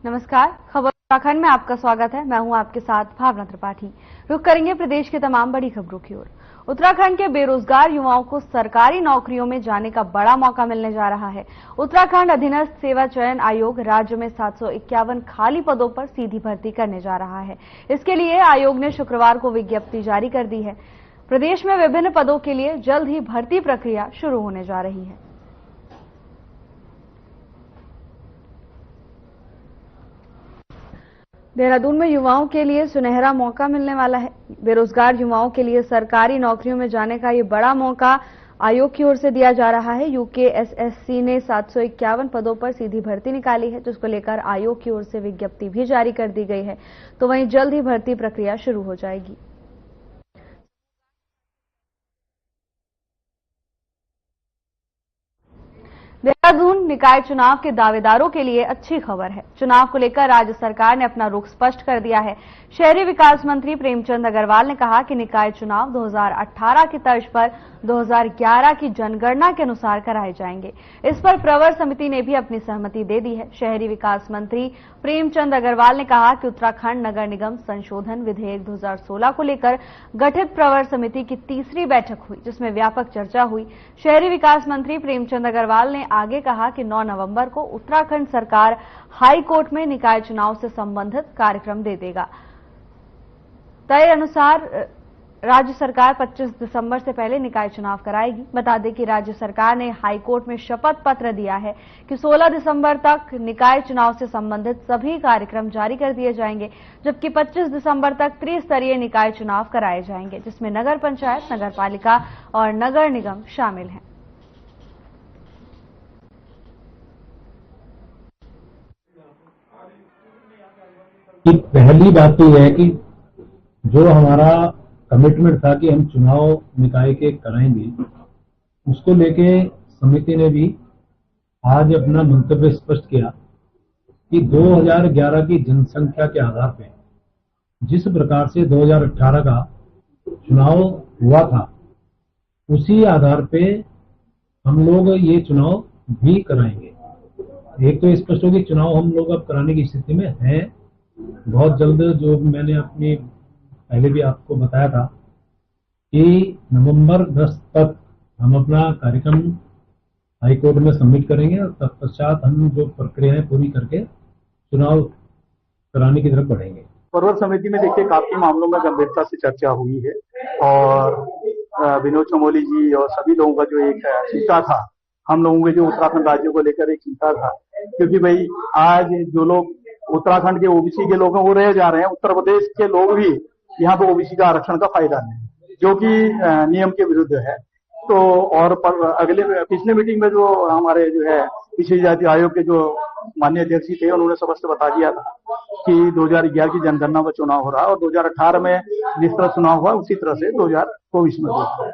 नमस्कार, खबर उत्तराखंड में आपका स्वागत है। मैं हूं आपके साथ भावना त्रिपाठी। रुख करेंगे प्रदेश की तमाम बड़ी खबरों की ओर। उत्तराखंड के बेरोजगार युवाओं को सरकारी नौकरियों में जाने का बड़ा मौका मिलने जा रहा है। उत्तराखंड अधीनस्थ सेवा चयन आयोग राज्य में 751 खाली पदों पर सीधी भर्ती करने जा रहा है। इसके लिए आयोग ने शुक्रवार को विज्ञप्ति जारी कर दी है। प्रदेश में विभिन्न पदों के लिए जल्द ही भर्ती प्रक्रिया शुरू होने जा रही है। देहरादून में युवाओं के लिए सुनहरा मौका मिलने वाला है। बेरोजगार युवाओं के लिए सरकारी नौकरियों में जाने का ये बड़ा मौका आयोग की ओर से दिया जा रहा है। यूकेएसएससी ने 751 पदों पर सीधी भर्ती निकाली है, जिसको लेकर आयोग की ओर से विज्ञप्ति भी जारी कर दी गई है। तो वहीं जल्द ही भर्ती प्रक्रिया शुरू हो जाएगी। देहरादून निकाय चुनाव के दावेदारों के लिए अच्छी खबर है। चुनाव को लेकर राज्य सरकार ने अपना रुख स्पष्ट कर दिया है। शहरी विकास मंत्री प्रेमचंद अग्रवाल ने कहा कि निकाय चुनाव 2018 की तर्ज पर 2011 की जनगणना के अनुसार कराए जाएंगे। इस पर प्रवर समिति ने भी अपनी सहमति दे दी है। शहरी विकास मंत्री प्रेमचंद अग्रवाल ने कहा कि उत्तराखंड नगर निगम संशोधन विधेयक 2016 को लेकर गठित प्रवर समिति की तीसरी बैठक हुई, जिसमें व्यापक चर्चा हुई। शहरी विकास मंत्री प्रेमचंद अग्रवाल ने आगे कहा कि 9 नवंबर को उत्तराखंड सरकार हाई कोर्ट में निकाय चुनाव से संबंधित कार्यक्रम दे देगा। तय अनुसार राज्य सरकार 25 दिसंबर से पहले निकाय चुनाव कराएगी। बता दें कि राज्य सरकार ने हाई कोर्ट में शपथ पत्र दिया है कि 16 दिसंबर तक निकाय चुनाव से संबंधित सभी कार्यक्रम जारी कर दिए जाएंगे, जबकि 25 दिसंबर तक त्रिस्तरीय निकाय चुनाव कराए जाएंगे, जिसमें नगर पंचायत, नगर पालिका और नगर निगम शामिल हैं। पहली बात तो यह है कि जो हमारा कमिटमेंट था कि हम चुनाव निकाय के कराएंगे, उसको लेके समिति ने भी आज अपना मंतव्य स्पष्ट किया कि 2011 की जनसंख्या के आधार पे जिस प्रकार से 2018 का चुनाव हुआ था, उसी आधार पे हम लोग ये चुनाव भी कराएंगे। एक तो स्पष्ट हो कि चुनाव हम लोग अब कराने की स्थिति में हैं बहुत जल्द। जो मैंने अपनी पहले भी आपको बताया था कि नवंबर 10 तक हम अपना कार्यक्रम हाईकोर्ट में सबमिट करेंगे और तत्पश्चात हम जो प्रक्रियाएं पूरी करके चुनाव कराने की तरफ बढ़ेंगे। प्रवर समिति में देखिए काफी मामलों में गंभीरता से चर्चा हुई है और विनोद चमोली जी और सभी लोगों का जो एक चिंता था, हम लोगों के जो उत्तराखंड राज्य को लेकर एक चिंता था, क्योंकि भाई आज जो लोग उत्तराखंड के ओबीसी के लोग हैं वो रह जा रहे हैं, उत्तर प्रदेश के लोग भी यहाँ पे ओबीसी का आरक्षण का फायदा नहीं, जो कि नियम के विरुद्ध है। तो और पिछले मीटिंग में जो हमारे जो है पिछड़ी जाति आयोग के जो माननीय अध्यक्ष थे, उन्होंने स्पष्ट बता दिया था कि 2011 की जनगणना में चुनाव हो रहा है और 2018 में जिस तरह चुनाव हुआ उसी तरह से 2024 में होगा।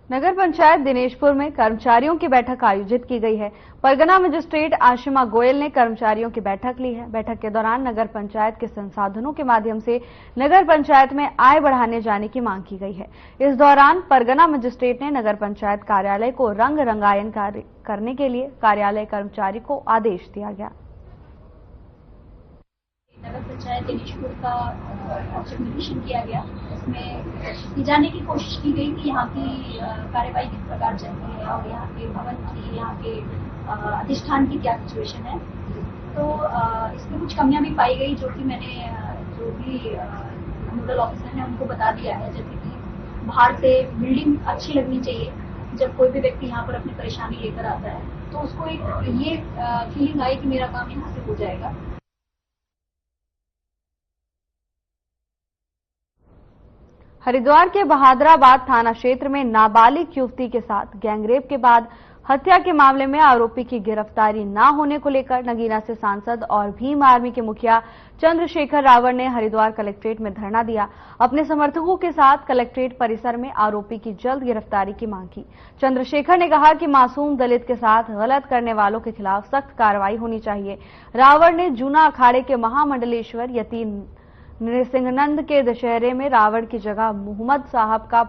नगर पंचायत दिनेशपुर में कर्मचारियों की बैठक आयोजित की गई है। परगना मजिस्ट्रेट आशिमा गोयल ने कर्मचारियों की बैठक ली है। बैठक के दौरान नगर पंचायत के संसाधनों के माध्यम से नगर पंचायत में आय बढ़ाने जाने की मांग की गई है। इस दौरान परगना मजिस्ट्रेट ने नगर पंचायत कार्यालय को रंग रंगायन करने के लिए कार्यालय कर्मचारी को आदेश दिया गया। नगर पंचायत दिनेशपुर का औचक निरीक्षण किया गया। इसमें ये जानने की कोशिश की गई कि यहाँ की कार्यवाही किस प्रकार चल रही है और यहाँ के भवन की, यहाँ के अधिष्ठान की क्या सिचुएशन है। तो इसमें कुछ कमियां भी पाई गई, जो कि मैंने जो भी नोडल ऑफिसर ने उनको बता दिया है। जैसे कि बाहर से बिल्डिंग अच्छी लगनी चाहिए। जब कोई भी व्यक्ति यहाँ पर अपनी परेशानी लेकर आता है तो उसको एक ये फीलिंग आई कि मेरा काम यहाँ से हो जाएगा। हरिद्वार के बहादुराबाद थाना क्षेत्र में नाबालिग युवती के साथ गैंगरेप के बाद हत्या के मामले में आरोपी की गिरफ्तारी न होने को लेकर नगीना से सांसद और भीम आर्मी के मुखिया चंद्रशेखर रावण ने हरिद्वार कलेक्ट्रेट में धरना दिया। अपने समर्थकों के साथ कलेक्ट्रेट परिसर में आरोपी की जल्द गिरफ्तारी की मांग की। चंद्रशेखर ने कहा कि मासूम दलित के साथ गलत करने वालों के खिलाफ सख्त कार्रवाई होनी चाहिए। रावण ने जूना अखाड़े के महामंडलेश्वर यति नृसिंहनंद के दशहरे में रावण की जगह मोहम्मद साहब का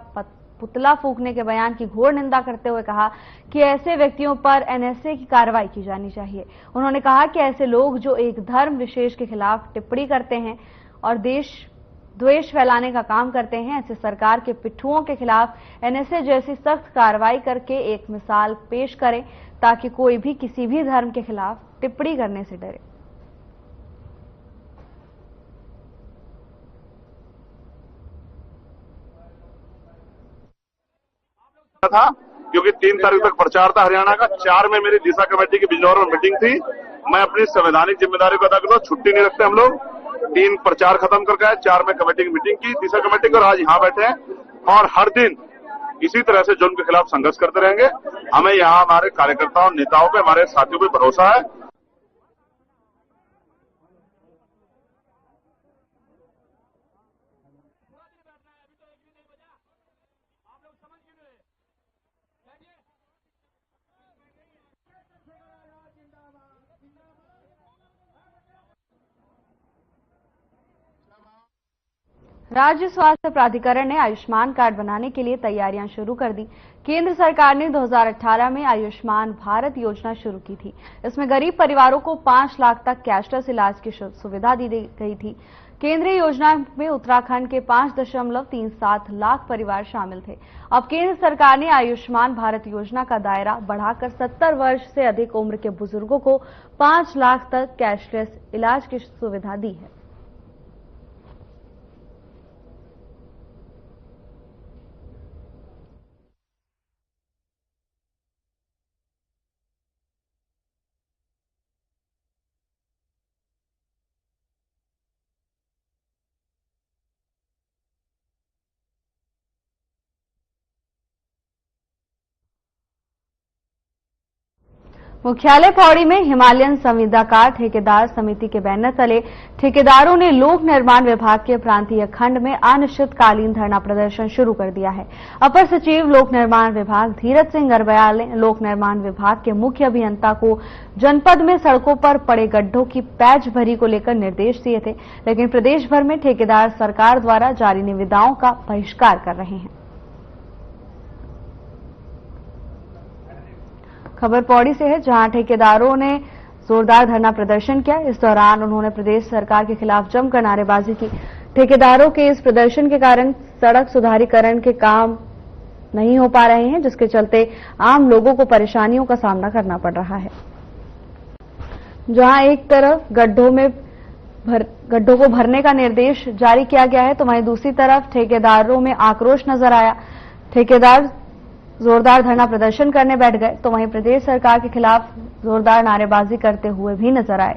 पुतला फूंकने के बयान की घोर निंदा करते हुए कहा कि ऐसे व्यक्तियों पर एनएसए की कार्रवाई की जानी चाहिए। उन्होंने कहा कि ऐसे लोग जो एक धर्म विशेष के खिलाफ टिप्पणी करते हैं और देश द्वेष फैलाने का काम करते हैं, ऐसे सरकार के पिट्ठुओं के खिलाफ एनएसए जैसी सख्त कार्रवाई करके एक मिसाल पेश करें ताकि कोई भी किसी भी धर्म के खिलाफ टिप्पणी करने से डरे। था क्योंकि 3 तारीख तक प्रचार था हरियाणा का। 4 में मेरी दिशा कमेटी की बिजनौर में मीटिंग थी। मैं अपनी संवैधानिक जिम्मेदारी को अदा करता हूं, छुट्टी नहीं रखते हम लोग। 3 प्रचार खत्म करके आए, 4 में कमेटी की मीटिंग की, दिशा कमेटी की, और आज यहाँ बैठे हैं और हर दिन इसी तरह से जुल्म के खिलाफ संघर्ष करते रहेंगे। हमें यहाँ हमारे कार्यकर्ताओं, नेताओं पे, हमारे साथियों पे भरोसा है। राज्य स्वास्थ्य प्राधिकरण ने आयुष्मान कार्ड बनाने के लिए तैयारियां शुरू कर दी। केंद्र सरकार ने 2018 में आयुष्मान भारत योजना शुरू की थी। इसमें गरीब परिवारों को 5 लाख तक कैशलेस इलाज की सुविधा दी गई थी। केंद्रीय योजना में उत्तराखंड के 5.37 लाख परिवार शामिल थे। अब केंद्र सरकार ने आयुष्मान भारत योजना का दायरा बढ़ाकर 70 वर्ष से अधिक उम्र के बुजुर्गों को 5 लाख तक कैशलेस इलाज की सुविधा दी है। मुख्यालय पौड़ी में हिमालयन संविदाकार ठेकेदार समिति के बैनर तले ठेकेदारों ने लोक निर्माण विभाग के प्रांतीय खंड में अनिश्चितकालीन धरना प्रदर्शन शुरू कर दिया है। अपर सचिव लोक निर्माण विभाग धीरज सिंह गरब्याल ने लोक निर्माण विभाग के मुख्य अभियंता को जनपद में सड़कों पर पड़े गड्ढों की पैच भरी को लेकर निर्देश दिए थे, लेकिन प्रदेश भर में ठेकेदार सरकार द्वारा जारी निविदाओं का बहिष्कार कर रहे हैं। खबर पौड़ी से है, जहां ठेकेदारों ने जोरदार धरना प्रदर्शन किया। इस दौरान उन्होंने प्रदेश सरकार के खिलाफ जमकर नारेबाजी की। ठेकेदारों के इस प्रदर्शन के कारण सड़क सुधारीकरण के काम नहीं हो पा रहे हैं, जिसके चलते आम लोगों को परेशानियों का सामना करना पड़ रहा है। जहां एक तरफ गड्ढों को भरने का निर्देश जारी किया गया है, तो वहीं दूसरी तरफ ठेकेदारों में आक्रोश नजर आया। ठेकेदार जोरदार धरना प्रदर्शन करने बैठ गए, तो वहीं प्रदेश सरकार के खिलाफ जोरदार नारेबाजी करते हुए भी नजर आए।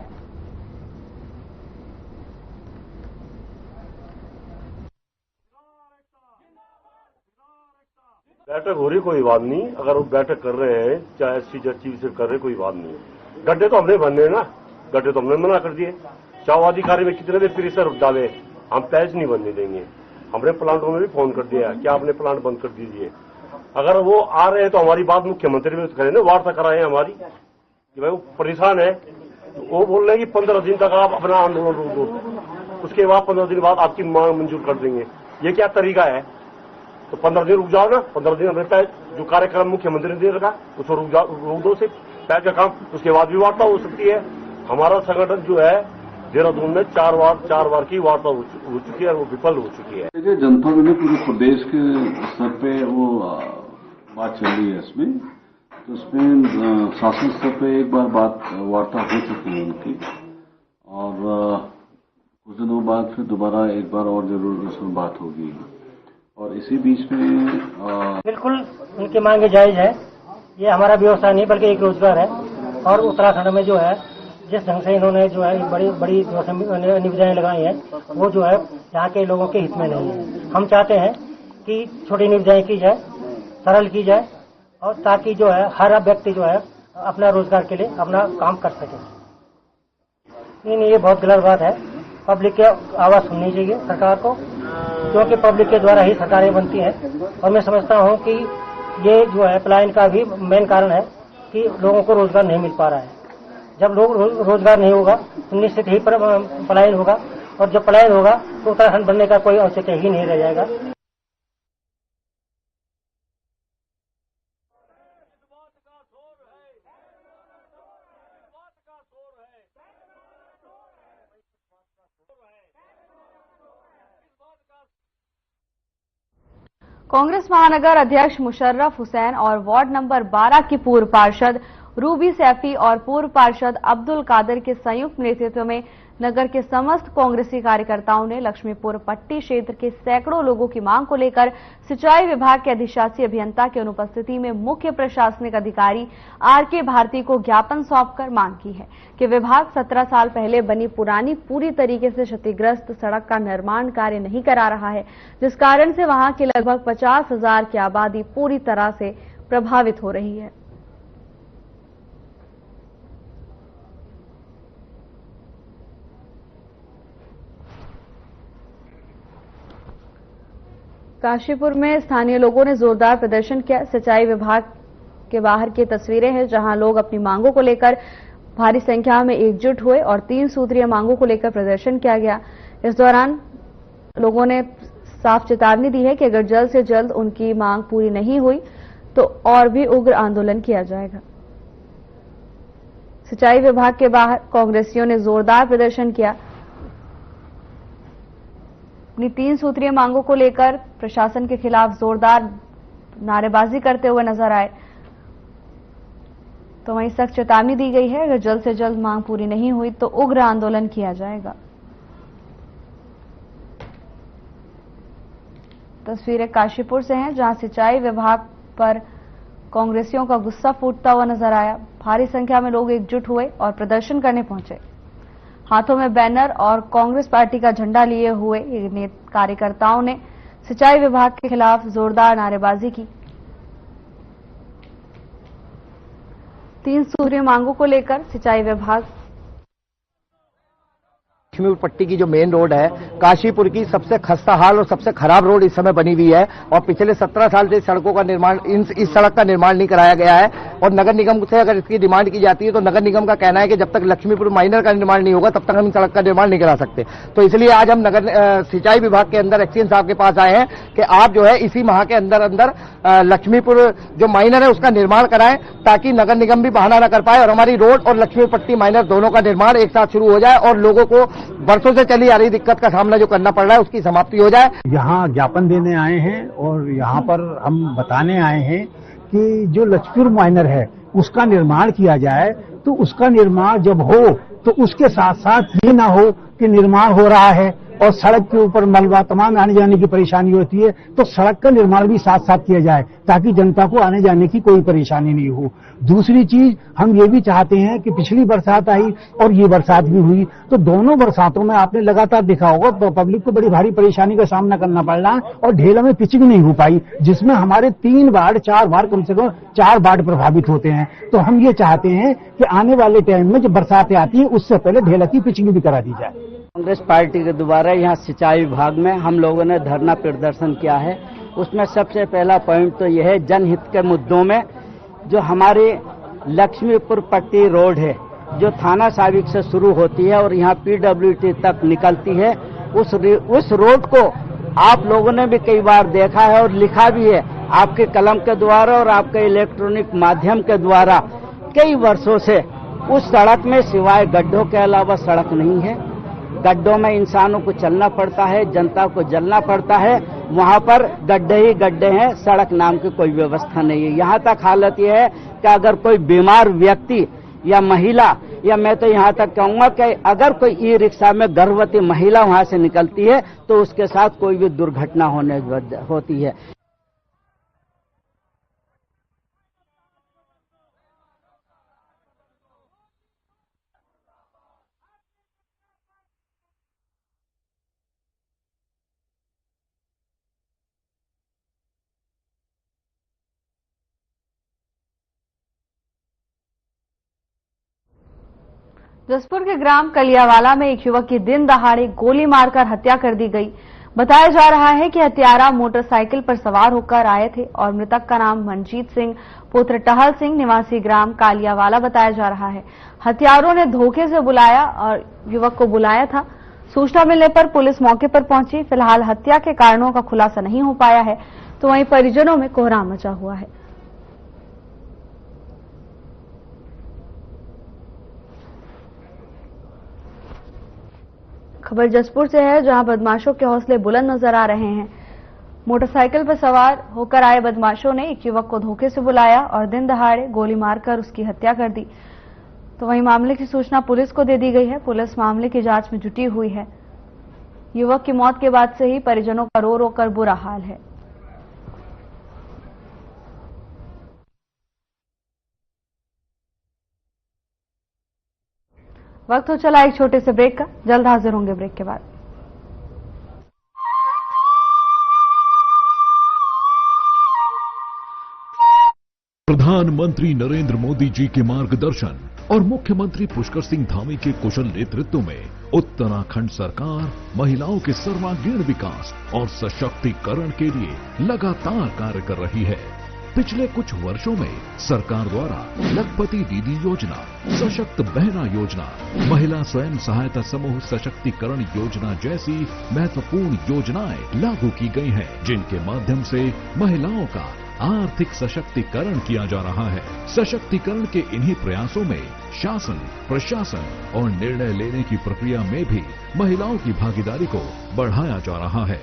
बैठक हो रही, कोई बात नहीं। अगर वो बैठक कर रहे हैं, चाहे एससी चीफ से कर रहे, कोई बात नहीं है। गड्ढे तो हमने बनने ना, गड्ढे तो हमने मना कर दिए। चाहे अधिकारी में कितने भी प्रेशर डाले, हम पैच नहीं बनने देंगे। हमने प्लांटों में भी फोन कर दिया कि आपने प्लांट बंद कर दीजिए। अगर वो आ रहे हैं तो हमारी बात मुख्यमंत्री में करें ना, वार्ता कराएं हमारी कि भाई वो परेशान है। तो वो बोल रहे हैं कि 15 दिन तक आप अपना आंदोलन रोक दो, उसके बाद 15 दिन बाद आपकी मांग मंजूर कर देंगे। ये क्या तरीका है? तो 15 दिन रुक जाओ ना। 15 दिन हमें पैच, जो कार्यक्रम मुख्यमंत्री ने दे रखा उसको रोक दो से पैच का काम, उसके बाद भी वार्ता हो सकती है। हमारा संगठन जो है देहरादून में 4 बार की वार्ता हो चुकी है और वो विफल हो चुकी है। देखिए, जनता में पूरे प्रदेश के स्तर पे वो बात चल रही है इसमें, तो इसमें शासन स्तर पे एक बार वार्ता हो चुकी है उनकी, और कुछ दिनों बाद फिर दोबारा एक बार और जरूर इसमें बात होगी। और इसी बीच में बिल्कुल उनकी मांगे जायज है। ये हमारा व्यवसाय नहीं बल्कि एक रोजगार है, और उत्तराखंड में जो है जिस ढंग से इन्होंने जो है बड़ी जो निविदाएं लगाई हैं, वो जो है यहाँ के लोगों के हित में नहीं है। हम चाहते हैं कि छोटी निविदाएं की जाए, सरल की जाए, और ताकि जो है हर व्यक्ति जो है अपना रोजगार के लिए अपना काम कर सके। नहीं, ये बहुत गलत बात है। पब्लिक की आवाज सुननी चाहिए सरकार को, क्योंकि पब्लिक के द्वारा ही सरकारें बनती हैं। और मैं समझता हूँ कि ये जो है पलायन का भी मेन कारण है कि लोगों को रोजगार नहीं मिल पा रहा है। जब लोग रोजगार नहीं होगा तो निश्चित ही पलायन होगा, और जब पलायन होगा तो उत्तराखंड बनने का कोई औचित्य ही नहीं रह जाएगा। कांग्रेस महानगर अध्यक्ष मुशर्रफ हुसैन और वार्ड नंबर 12 की पूर्व पार्षद रूबी सैफी और पूर्व पार्षद अब्दुल कादिर के संयुक्त नेतृत्व में नगर के समस्त कांग्रेसी कार्यकर्ताओं ने लक्ष्मीपुर पट्टी क्षेत्र के सैकड़ों लोगों की मांग को लेकर सिंचाई विभाग के अधिशासी अभियंता की अनुपस्थिति में मुख्य प्रशासनिक अधिकारी आर.के. भारती को ज्ञापन सौंपकर मांग की है कि विभाग 17 साल पहले बनी पुरानी पूरी तरीके से क्षतिग्रस्त सड़क का निर्माण कार्य नहीं करा रहा है, जिस कारण से वहां की लगभग 50,000 की आबादी पूरी तरह से प्रभावित हो रही है। काशीपुर में स्थानीय लोगों ने जोरदार प्रदर्शन किया। सिंचाई विभाग के बाहर की तस्वीरें हैं जहां लोग अपनी मांगों को लेकर भारी संख्या में एकजुट हुए और 3 सूत्रीय मांगों को लेकर प्रदर्शन किया गया। इस दौरान लोगों ने साफ चेतावनी दी है कि अगर जल्द से जल्द उनकी मांग पूरी नहीं हुई तो और भी उग्र आंदोलन किया जाएगा। सिंचाई विभाग के बाहर कांग्रेसियों ने जोरदार प्रदर्शन किया। अपनी 3 सूत्रीय मांगों को लेकर प्रशासन के खिलाफ जोरदार नारेबाजी करते हुए नजर आए। तो वहीं सख्त चेतावनी दी गई है, अगर जल्द से जल्द मांग पूरी नहीं हुई तो उग्र आंदोलन किया जाएगा। तस्वीरें काशीपुर से हैं जहां सिंचाई विभाग पर कांग्रेसियों का गुस्सा फूटता हुआ नजर आया। भारी संख्या में लोग एकजुट हुए और प्रदर्शन करने पहुंचे। हाथों में बैनर और कांग्रेस पार्टी का झंडा लिए हुए कार्यकर्ताओं ने सिंचाई विभाग के खिलाफ जोरदार नारेबाजी की। 3 सूत्रीय मांगों को लेकर सिंचाई विभाग लक्ष्मीपुर पट्टी की जो मेन रोड है काशीपुर की सबसे खस्ता हाल और सबसे खराब रोड इस समय बनी हुई है और पिछले 17 साल से सड़कों का निर्माण इस सड़क का निर्माण नहीं कराया गया है और नगर निगम से अगर इसकी डिमांड की जाती है तो नगर निगम का कहना है कि जब तक लक्ष्मीपुर माइनर का निर्माण नहीं होगा तब तक हम सड़क का निर्माण नहीं करा सकते। तो इसलिए आज हम नगर सिंचाई विभाग के अंदर एक्सीएन साहब के पास आए हैं कि आप जो है इसी माह के अंदर लक्ष्मीपुर जो माइनर है उसका निर्माण कराएं ताकि नगर निगम भी बहाना न कर पाए और हमारी रोड और लक्ष्मीपुर पट्टी माइनर दोनों का निर्माण एक साथ शुरू हो जाए और लोगों को वर्षों से चली आ रही दिक्कत का सामना जो करना पड़ रहा है उसकी समाप्ति हो जाए। यहाँ ज्ञापन देने आए हैं और यहाँ पर हम बताने आए हैं कि जो लक्ष्मीपुर माइनर है उसका निर्माण किया जाए। तो उसका निर्माण जब हो तो उसके साथ साथ ये ना हो कि निर्माण हो रहा है और सड़क के ऊपर मलबा तमाम आने जाने की परेशानी होती है, तो सड़क का निर्माण भी साथ साथ किया जाए ताकि जनता को आने जाने की कोई परेशानी नहीं हो। दूसरी चीज हम ये भी चाहते हैं कि पिछली बरसात आई और ये बरसात भी हुई तो दोनों बरसातों में आपने लगातार देखा होगा तो पब्लिक को बड़ी भारी परेशानी का सामना करना पड़ रहा है और ढेला में पिचिंग नहीं हो पाई जिसमें हमारे 3 वार्ड 4 वार्ड कम से कम 4 वार्ड प्रभावित होते हैं। तो हम ये चाहते हैं कि आने वाले टाइम में जब बरसातें आती है उससे पहले ढेला की पिचिंग भी करा दी जाए। कांग्रेस पार्टी के द्वारा यहाँ सिंचाई विभाग में हम लोगों ने धरना प्रदर्शन किया है। उसमें सबसे पहला पॉइंट तो यह है जनहित के मुद्दों में जो हमारी लक्ष्मीपुर पट्टी रोड है जो थाना साबिक से शुरू होती है और यहाँ पीडब्ल्यूडी तक निकलती है उस रोड को आप लोगों ने भी कई बार देखा है और लिखा भी है आपके कलम के द्वारा और आपके इलेक्ट्रॉनिक माध्यम के द्वारा। कई वर्षों से उस सड़क में सिवाय गड्ढों के अलावा सड़क नहीं है। गड्ढों में इंसानों को चलना पड़ता है, जनता को जलना पड़ता है। वहां पर गड्ढे ही गड्ढे हैं, सड़क नाम की कोई व्यवस्था नहीं है। यहाँ तक हालत यह है कि अगर कोई बीमार व्यक्ति या महिला या मैं तो यहाँ तक कहूंगा कि अगर कोई ई रिक्शा में गर्भवती महिला वहां से निकलती है तो उसके साथ कोई भी दुर्घटना होती है। जसपुर के ग्राम कलियावाला में एक युवक की दिन दहाड़े गोली मारकर हत्या कर दी गई। बताया जा रहा है कि हत्यारा मोटरसाइकिल पर सवार होकर आए थे और मृतक का नाम मनजीत सिंह पुत्र टहल सिंह निवासी ग्राम कालियावाला बताया जा रहा है। हत्यारों ने धोखे से बुलाया और युवक को बुलाया था। सूचना मिलने पर पुलिस मौके पर पहुंची। फिलहाल हत्या के कारणों का खुलासा नहीं हो पाया है तो वहीं परिजनों में कोहराम मचा हुआ है। खबर जसपुर से है जहां बदमाशों के हौसले बुलंद नजर आ रहे हैं। मोटरसाइकिल पर सवार होकर आए बदमाशों ने एक युवक को धोखे से बुलाया और दिन दहाड़े गोली मारकर उसकी हत्या कर दी। तो वहीं मामले की सूचना पुलिस को दे दी गई है। पुलिस मामले की जांच में जुटी हुई है। युवक की मौत के बाद से ही परिजनों का रो रो कर बुरा हाल है। वक्त हो चला एक छोटे से ब्रेक का। जल्द हाजिर होंगे ब्रेक के बाद। प्रधानमंत्री नरेंद्र मोदी जी के मार्गदर्शन और मुख्यमंत्री पुष्कर सिंह धामी के कुशल नेतृत्व में उत्तराखंड सरकार महिलाओं के सर्वांगीण विकास और सशक्तिकरण के लिए लगातार कार्य कर रही है। पिछले कुछ वर्षों में सरकार द्वारा लखपति दीदी योजना, सशक्त बहना योजना, महिला स्वयं सहायता समूह सशक्तिकरण योजना जैसी महत्वपूर्ण योजनाएं लागू की गई हैं, जिनके माध्यम से महिलाओं का आर्थिक सशक्तिकरण किया जा रहा है। सशक्तिकरण के इन्हीं प्रयासों में शासन, प्रशासन और निर्णय लेने की प्रक्रिया में भी महिलाओं की भागीदारी को बढ़ाया जा रहा है।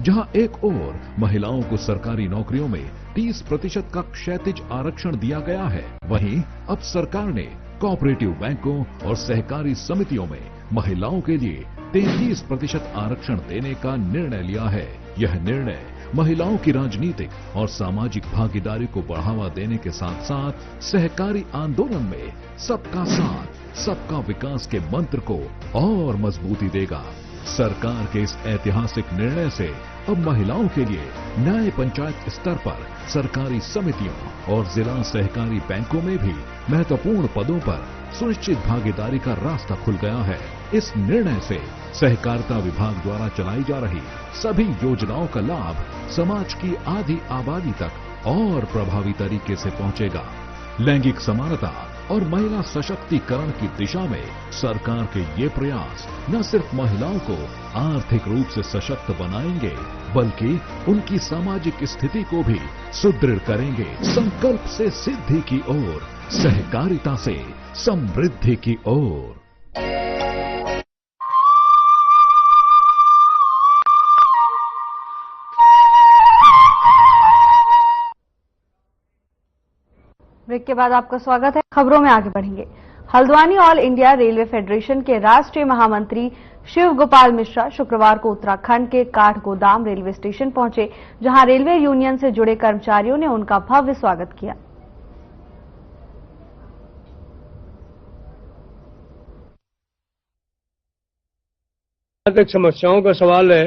जहां एक ओर महिलाओं को सरकारी नौकरियों में 30% का क्षैतिज आरक्षण दिया गया है, वहीं अब सरकार ने कोऑपरेटिव बैंकों और सहकारी समितियों में महिलाओं के लिए 33% आरक्षण देने का निर्णय लिया है। यह निर्णय महिलाओं की राजनीतिक और सामाजिक भागीदारी को बढ़ावा देने के साथ साथ सहकारी आंदोलन में सबका साथ, सबका विकास के मंत्र को और मजबूती देगा। सरकार के इस ऐतिहासिक निर्णय से अब महिलाओं के लिए न्याय पंचायत स्तर पर सरकारी समितियों और जिला सहकारी बैंकों में भी महत्वपूर्ण पदों पर सुनिश्चित भागीदारी का रास्ता खुल गया है। इस निर्णय से सहकारिता विभाग द्वारा चलाई जा रही सभी योजनाओं का लाभ समाज की आधी आबादी तक और प्रभावी तरीके से पहुंचेगा। लैंगिक समानता और महिला सशक्तिकरण की दिशा में सरकार के ये प्रयास न सिर्फ महिलाओं को आर्थिक रूप से सशक्त बनाएंगे, बल्कि उनकी सामाजिक स्थिति को भी सुदृढ़ करेंगे। संकल्प से सिद्धि की ओर, सहकारिता से समृद्धि की ओर। ब्रेक के बाद आपका स्वागत है। खबरों में आगे बढ़ेंगे। Haldwani all India railway federation के राष्ट्रीय महामंत्री शिव गोपाल मिश्रा शुक्रवार को उत्तराखंड के काठगोदाम रेलवे स्टेशन पहुंचे, जहां रेलवे यूनियन से जुड़े कर्मचारियों ने उनका भव्य स्वागत किया। जहां तक समस्याओं का सवाल है,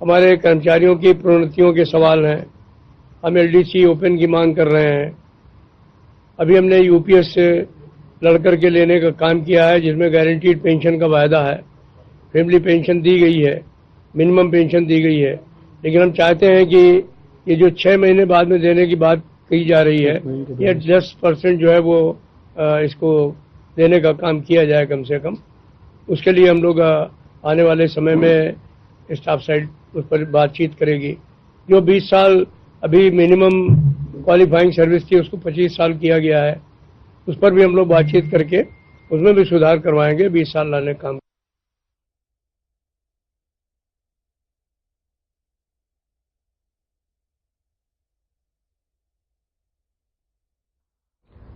हमारे कर्मचारियों की प्रोन्नतियों के सवाल हैं। हम एलडीसी ओपन की मांग कर रहे हैं। अभी हमने यूपीएस से लड़कर के लेने का काम किया है, जिसमें गारंटीड पेंशन का वायदा है। फैमिली पेंशन दी गई है, मिनिमम पेंशन दी गई है, लेकिन हम चाहते हैं कि ये जो 6 महीने बाद में देने की बात कही जा रही है, ये 10% जो है वो इसको देने का काम किया जाए कम से कम। उसके लिए हम लोग आने वाले समय में स्टाफ साइड उस पर बातचीत करेगी। जो 20 साल अभी मिनिमम क्वालिफाइंग सर्विस थी, उसको 25 साल किया गया है। उस पर भी हम लोग बातचीत करके उसमें भी सुधार करवाएंगे। 20 साल लाने का काम।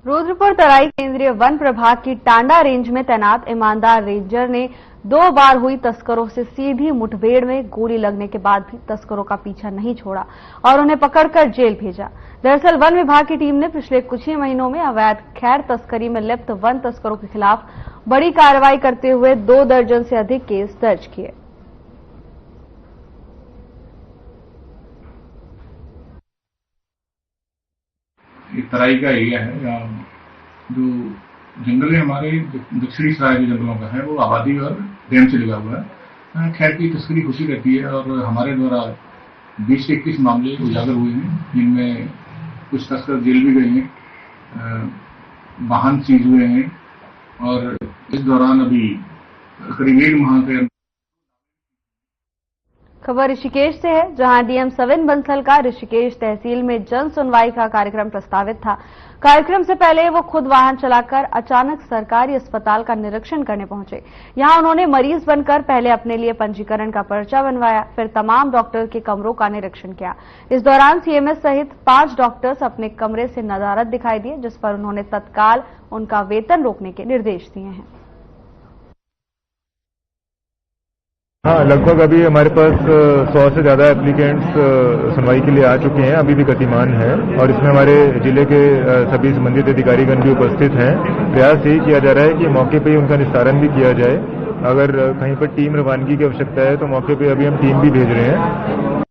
रुद्रपुर तराई केंद्रीय वन प्रभाग की टांडा रेंज में तैनात ईमानदार रेंजर ने 2 बार हुई तस्करों से सीधी मुठभेड़ में गोली लगने के बाद भी तस्करों का पीछा नहीं छोड़ा और उन्हें पकड़कर जेल भेजा। दरअसल वन विभाग की टीम ने पिछले कुछ ही महीनों में अवैध खैर तस्करी में लिप्त वन तस्करों के खिलाफ बड़ी कार्रवाई करते हुए 2 दर्जन से अधिक केस दर्ज किए। ये तराई का एरिया है, जो जंगल है हमारे दक्षिणी सराय जो जंगलों का है, वो आबादी और डैम से लगा हुआ है। खैर की तस्करी होती रहती है और हमारे द्वारा 20 से 21 मामले उजागर हुए हैं, जिनमें कुछ तस्कर जेल भी गए हैं, वाहन सीज हुए हैं और इस दौरान अभी करीब 1 माह के खबर ऋषिकेश से है, जहां डीएम सविन बंसल का ऋषिकेश तहसील में जन सुनवाई का कार्यक्रम प्रस्तावित था। कार्यक्रम से पहले वो खुद वाहन चलाकर अचानक सरकारी अस्पताल का निरीक्षण करने पहुंचे। यहां उन्होंने मरीज बनकर पहले अपने लिए पंजीकरण का पर्चा बनवाया, फिर तमाम डॉक्टर के कमरों का निरीक्षण किया। इस दौरान सीएमएस सहित 5 डॉक्टर्स अपने कमरे से नदारद दिखाई दिए, जिस पर उन्होंने तत्काल उनका वेतन रोकने के निर्देश दिए हैं। हाँ, लगभग अभी हमारे पास 100 से ज्यादा एप्लीकेंट्स सुनवाई के लिए आ चुके हैं, अभी भी गतिमान है और इसमें हमारे जिले के सभी संबंधित अधिकारीगण भी उपस्थित हैं। प्रयास यही किया जा रहा है कि मौके पर ही उनका निस्तारण भी किया जाए। अगर कहीं पर टीम रवानगी की आवश्यकता है तो मौके पर अभी हम टीम भी भेज रहे हैं।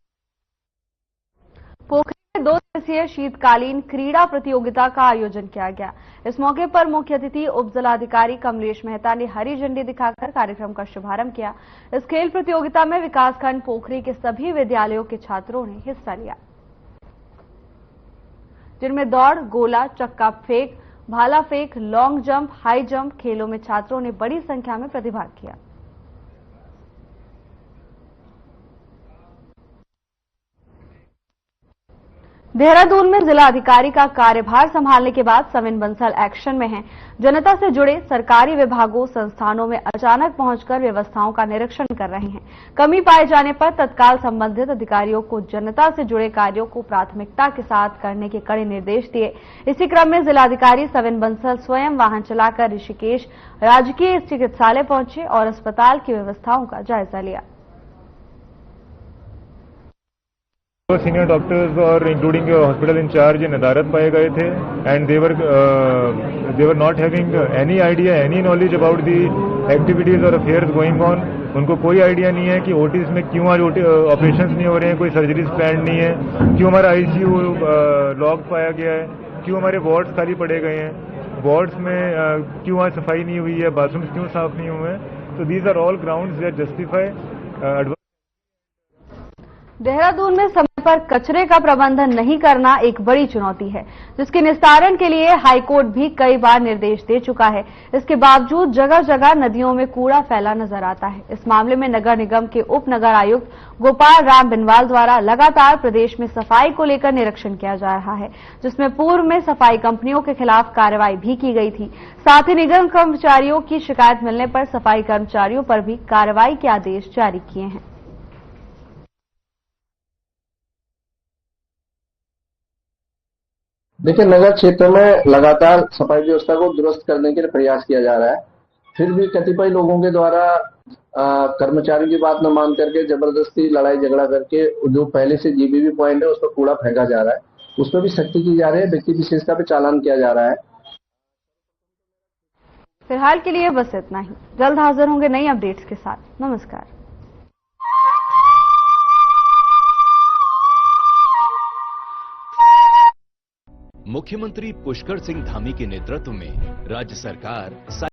पोखरी में 2 दिवसीय शीतकालीन क्रीड़ा प्रतियोगिता का आयोजन किया गया। इस मौके पर मुख्य अतिथि उप जिलाधिकारी कमलेश मेहता ने हरी झंडी दिखाकर कार्यक्रम का शुभारंभ किया। इस खेल प्रतियोगिता में विकासखंड पोखरी के सभी विद्यालयों के छात्रों ने हिस्सा लिया, जिनमें दौड़, गोला, चक्का फेंक, भाला फेंक, लॉन्ग जंप, हाई जंप खेलों में छात्रों ने बड़ी संख्या में प्रतिभाग किया। देहरादून में जिला अधिकारी का कार्यभार संभालने के बाद सविन बंसल एक्शन में हैं। जनता से जुड़े सरकारी विभागों, संस्थानों में अचानक पहुंचकर व्यवस्थाओं का निरीक्षण कर रहे हैं। कमी पाए जाने पर तत्काल संबंधित अधिकारियों को जनता से जुड़े कार्यों को प्राथमिकता के साथ करने के कड़े निर्देश दिए। इसी क्रम में जिलाधिकारी सविन बंसल स्वयं वाहन चलाकर ऋषिकेश राजकीय चिकित्सालय पहुंचे और अस्पताल की व्यवस्थाओं का जायजा लिया। सीनियर डॉक्टर्स और इंक्लूडिंग हॉस्पिटल इंचार्ज नदारत पाए गए थे and they were not having any idea, any knowledge about the activities और अफेयर्स गोइंग ऑन। उनको कोई आइडिया नहीं है कि ओटीज में क्यों आज ऑपरेशंस नहीं हो रहे हैं, कोई सर्जरीज प्लान नहीं है, क्यों हमारा आईसीयू लॉक पाया गया है, क्यों हमारे वार्ड्स खाली पड़े गए हैं, वार्ड्स में क्यों आज सफाई नहीं हुई है, बाथरूम्स क्यों साफ नहीं हुए हैं। तो these are all grounds that justify. Dehradun में समय पर कचरे का प्रबंधन नहीं करना एक बड़ी चुनौती है, जिसके निस्तारण के लिए हाईकोर्ट भी कई बार निर्देश दे चुका है। इसके बावजूद जगह जगह नदियों में कूड़ा फैला नजर आता है। इस मामले में नगर निगम के उप नगर आयुक्त गोपाल राम बिनवाल द्वारा लगातार प्रदेश में सफाई को लेकर निरीक्षण किया जा रहा है, जिसमें पूर्व में सफाई कंपनियों के खिलाफ कार्रवाई भी की गई थी। साथ ही निगम कर्मचारियों की शिकायत मिलने पर सफाई कर्मचारियों पर भी कार्रवाई के आदेश जारी किए हैं। देखिए, नगर क्षेत्र में लगातार सफाई व्यवस्था को दुरुस्त करने के लिए प्रयास किया जा रहा है। फिर भी कतिपय लोगों के द्वारा कर्मचारियों की बात न मान करके जबरदस्ती लड़ाई झगड़ा करके जो पहले से जीबीबी पॉइंट है उस पर कूड़ा फेंका जा रहा है, उस पर भी सख्ती की जा रही है, व्यक्ति विशेषता पे चालान किया जा रहा है। फिलहाल के लिए बस इतना ही। जल्द हाजिर होंगे नई अपडेट्स के साथ। नमस्कार। मुख्यमंत्री पुष्कर सिंह धामी के नेतृत्व में राज्य सरकार